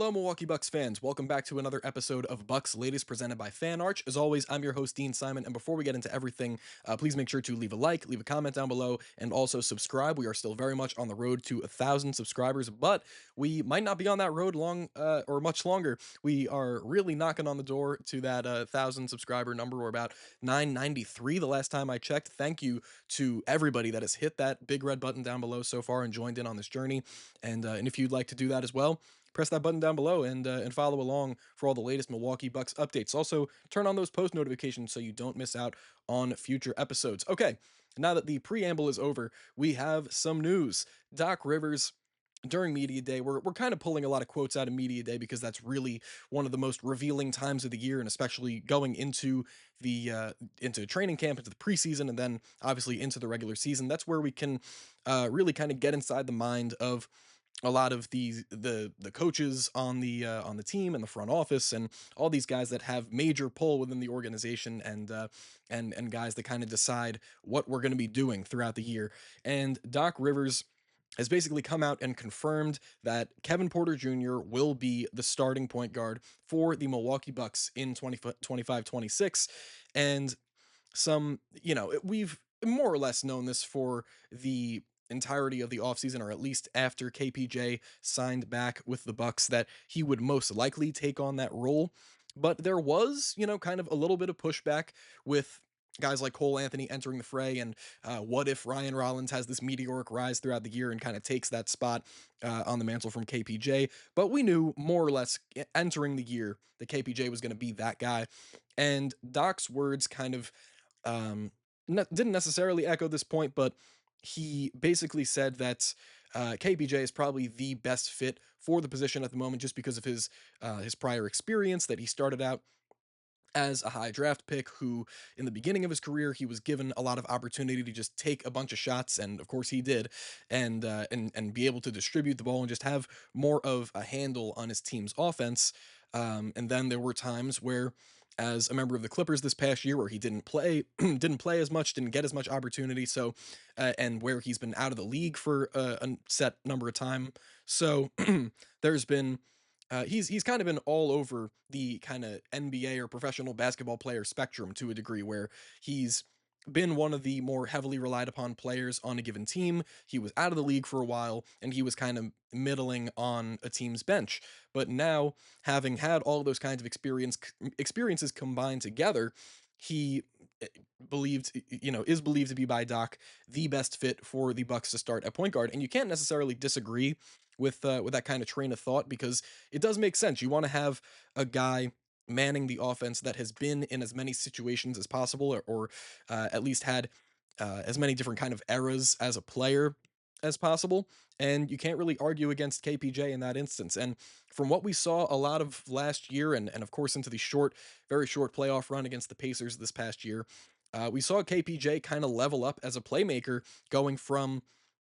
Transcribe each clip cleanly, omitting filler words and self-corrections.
Hello, Milwaukee Bucks fans. Welcome back to another episode of Bucks Latest presented by Fan Arch. As always, I'm your host, Dean Simon. And before we get into everything, please make sure to leave a like, leave a comment down below, and also subscribe. We are still very much on the road to 1,000 subscribers, but we might not be on that road long or much longer. We are really knocking on the door to that 1,000 subscriber number. We're about 993 the last time I checked. Thank you to everybody that has hit that big red button down below so far and joined in on this journey. And if you'd like to do that as well, press that button down below and follow along for all the latest Milwaukee Bucks updates. Also, turn on those post notifications so you don't miss out on future episodes. Okay, now that the preamble is over, we have some news. Doc Rivers during media day, we're kind of pulling a lot of quotes out of media day because that's really one of the most revealing times of the year, and especially going into training camp, into the preseason, and then obviously into the regular season. That's where we can really kind of get inside the mind of a lot of the coaches on the team and the front office and all these guys that have major pull within the organization and guys that kind of decide what we're going to be doing throughout the year. And Doc Rivers has basically come out and confirmed that Kevin Porter Jr. will be the starting point guard for the Milwaukee Bucks in 2025-26. And we've more or less known this for the entirety of the offseason, or at least after KPJ signed back with the Bucks, that he would most likely take on that role. But there was, kind of a little bit of pushback with guys like Cole Anthony entering the fray. And what if Ryan Rollins has this meteoric rise throughout the year and kind of takes that spot on the mantle from KPJ? But we knew more or less entering the year that KPJ was going to be that guy. And Doc's words kind of didn't necessarily echo this point, but he basically said that KPJ is probably the best fit for the position at the moment, just because of his prior experience. That he started out as a high draft pick who, in the beginning of his career, he was given a lot of opportunity to just take a bunch of shots, and of course he did, and be able to distribute the ball and just have more of a handle on his team's offense. And then there were times where, as a member of the Clippers this past year, where he didn't play, didn't play as much, didn't get as much opportunity. So, and where he's been out of the league for a set number of time. So, there's been he's kind of been all over the kind of NBA or professional basketball player spectrum to a degree, where he's been one of the more heavily relied upon players on a given team. He was out of the league for a while and he was kind of middling on a team's bench. But now, having had all of those kinds of experiences combined together, he eh, is believed to be by Doc the best fit for the Bucks to start at point guard. And you can't necessarily disagree with that kind of train of thought, because it does make sense. You want to have a guy manning the offense that has been in as many situations as possible, or at least had as many different kind of eras as a player as possible. And you can't really argue against KPJ in that instance. And from what we saw a lot of last year, and of course into the very short playoff run against the Pacers this past year, we saw KPJ kind of level up as a playmaker, going from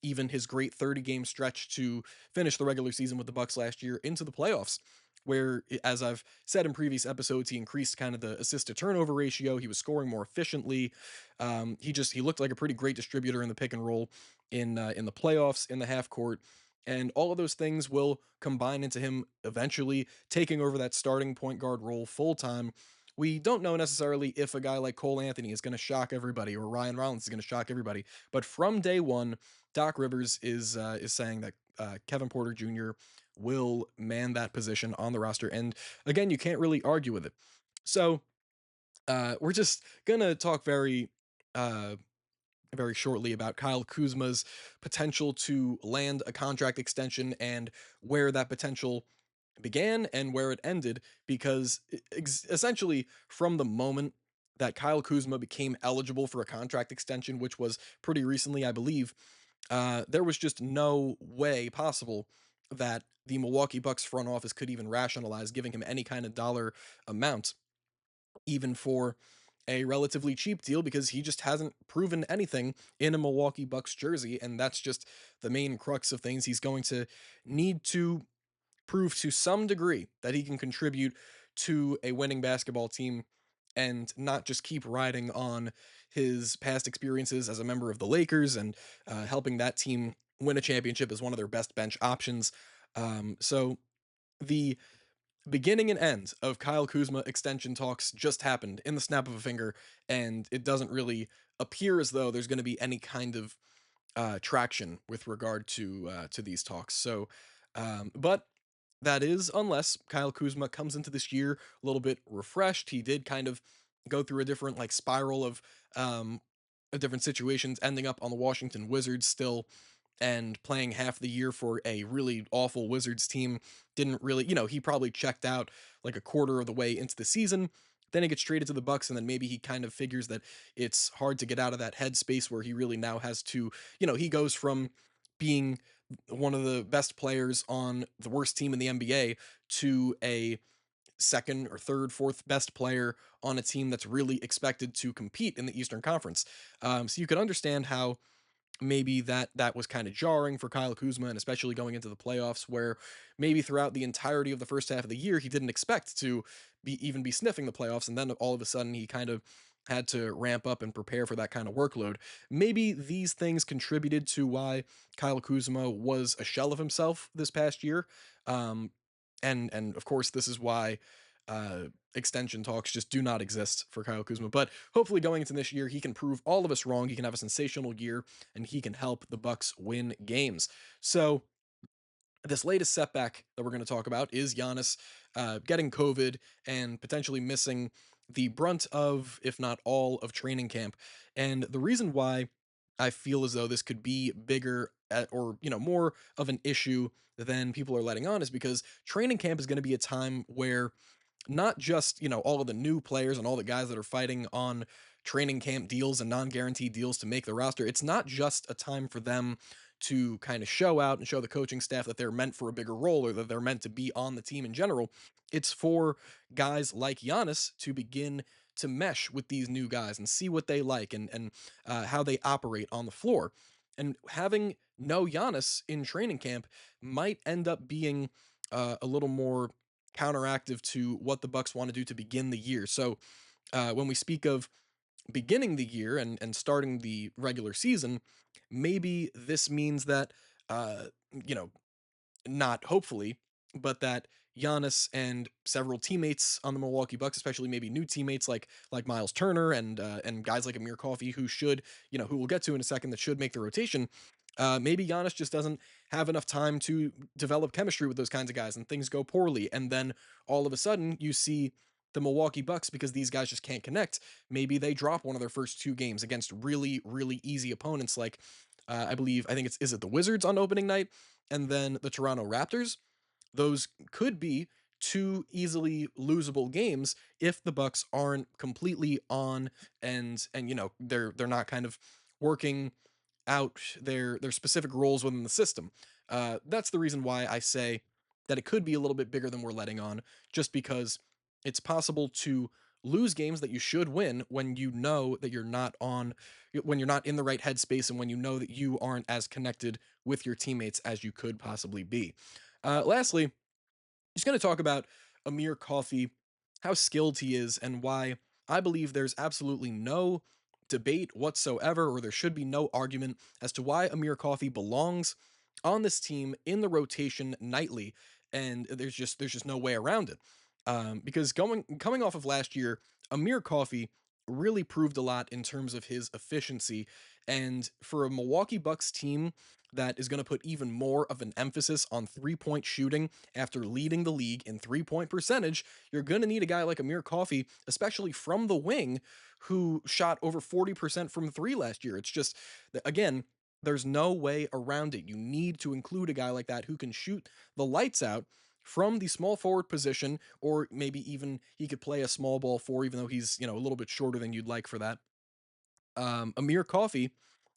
even his great 30 game stretch to finish the regular season with the Bucks last year into the playoffs, where, as I've said in previous episodes, he increased kind of the assist to turnover ratio. He was scoring more efficiently. He looked like a pretty great distributor in the pick and roll in the playoffs, in the half court. And all of those things will combine into him eventually taking over that starting point guard role full time. We don't know necessarily if a guy like Cole Anthony is going to shock everybody, or Ryan Rollins is going to shock everybody, but from day one, Doc Rivers is saying that Kevin Porter Jr. will man that position on the roster, and again, you can't really argue with it. So we're just gonna talk uh, very shortly about Kyle Kuzma's potential to land a contract extension, and where that potential began and where it ended, because essentially from the moment that Kyle Kuzma became eligible for a contract extension, which was pretty recently, I believe, there was just no way possible that the Milwaukee Bucks front office could even rationalize giving him any kind of dollar amount, even for a relatively cheap deal, because he just hasn't proven anything in a Milwaukee Bucks jersey. And that's just the main crux of things. He's going to need to prove to some degree that he can contribute to a winning basketball team, and not just keep riding on his past experiences as a member of the Lakers and helping that team win a championship as one of their best bench options. So The beginning and end of Kyle Kuzma extension talks just happened in the snap of a finger, and it doesn't really appear as though there's going to be any kind of traction with regard to these talks. So, but that is unless Kyle Kuzma comes into this year a little bit refreshed. He did kind of go through a different like spiral um, of different situations, ending up on the Washington Wizards still and playing half the year for a really awful Wizards team. Didn't really, he probably checked out like a quarter of the way into the season. Then he gets traded to the Bucks, and then maybe he kind of figures that it's hard to get out of that headspace where he really now has to, he goes from being one of the best players on the worst team in the NBA to a second or third, fourth best player on a team that's really expected to compete in the Eastern Conference. So you could understand how maybe that was kind of jarring for Kyle Kuzma, and especially going into the playoffs, where maybe throughout the entirety of the first half of the year he didn't expect to be sniffing the playoffs, and then all of a sudden he kind of had to ramp up and prepare for that kind of workload. Maybe these things contributed to why Kyle Kuzma was a shell of himself this past year, um, and of course this is why. Extension talks just do not exist for Kyle Kuzma. But hopefully, going into this year, he can prove all of us wrong. He can have a sensational year, and he can help the Bucks win games. So this latest setback that we're going to talk about is Giannis getting COVID and potentially missing the brunt of, if not all, of training camp. And the reason why I feel as though this could be bigger or more of an issue than people are letting on is because training camp is going to be a time where not just, all of the new players and all the guys that are fighting on training camp deals and non-guaranteed deals to make the roster. It's not just a time for them to kind of show out and show the coaching staff that they're meant for a bigger role or that they're meant to be on the team in general. It's for guys like Giannis to begin to mesh with these new guys and see what they like and how they operate on the floor. And having no Giannis in training camp might end up being a little more counteractive to what the Bucks want to do to begin the year. So when we speak of beginning the year and starting the regular season, maybe this means that uh, you know not hopefully, but that Giannis and several teammates on the Milwaukee Bucks, especially maybe new teammates like Miles Turner and guys like Amir Coffey, who should, who we'll get to in a second, that should make the rotation. Maybe Giannis just doesn't have enough time to develop chemistry with those kinds of guys, and things go poorly, and then all of a sudden you see the Milwaukee Bucks, because these guys just can't connect. Maybe they drop one of their first two games against really really easy opponents, like I think it's is it the Wizards on opening night and then the Toronto Raptors. Those could be two easily losable games if the Bucks aren't completely on and they're not kind of working out their specific roles within the system. That's the reason why I say that it could be a little bit bigger than we're letting on, just because it's possible to lose games that you should win when you know that you're not on, when you're not in the right headspace, and when you know that you aren't as connected with your teammates as you could possibly be. Lastly, just going to talk about Amir Coffey, how skilled he is, and why I believe there's absolutely no debate whatsoever, or there should be no argument as to why Amir Coffey belongs on this team in the rotation nightly, and there's just no way around it. Because coming off of last year, Amir Coffey really proved a lot in terms of his efficiency, and for a Milwaukee Bucks team that is going to put even more of an emphasis on 3-point shooting after leading the league in 3-point percentage, you're going to need a guy like Amir Coffey, especially from the wing, who shot over 40% from three last year. It's just, again, there's no way around it. You need to include a guy like that who can shoot the lights out from the small forward position, or maybe even he could play a small ball four, even though he's, a little bit shorter than you'd like for that. Amir Coffey,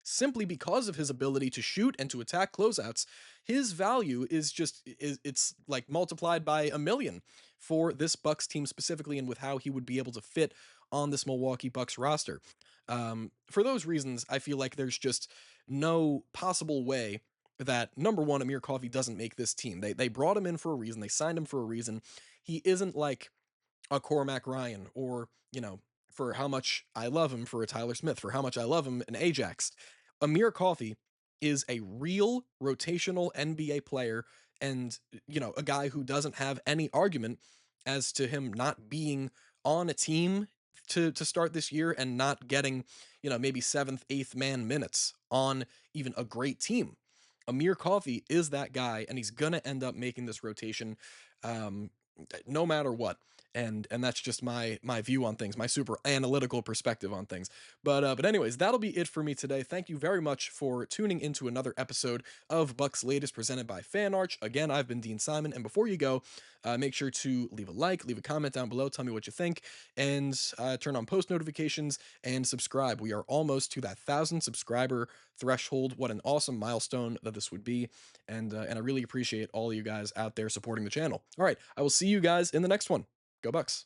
simply because of his ability to shoot and to attack closeouts, his value it's like multiplied by a million for this Bucks team specifically, and with how he would be able to fit on this Milwaukee Bucks roster. For those reasons, I feel like there's just no possible way that, number one, Amir Coffey doesn't make this team. They brought him in for a reason. They signed him for a reason. He isn't like a Cormac Ryan, or, for how much I love him, for a Tyler Smith, for how much I love him, an Ajax. Amir Coffey is a real rotational NBA player, and a guy who doesn't have any argument as to him not being on a team to start this year and not getting, maybe seventh, eighth man minutes on even a great team. Amir Coffey is that guy, and he's gonna end up making this rotation, um, no matter what. And that's just my view on things, my super analytical perspective on things. But anyways, that'll be it for me today. Thank you very much for tuning into another episode of Bucks Latest presented by FanArch. Again, I've been Dean Simon, and before you go, make sure to leave a like, leave a comment down below, tell me what you think, and turn on post notifications and subscribe. We are almost to that 1,000 subscriber threshold. What an awesome milestone that this would be, and I really appreciate all you guys out there supporting the channel. All right, I will see you guys in the next one. Go Bucks.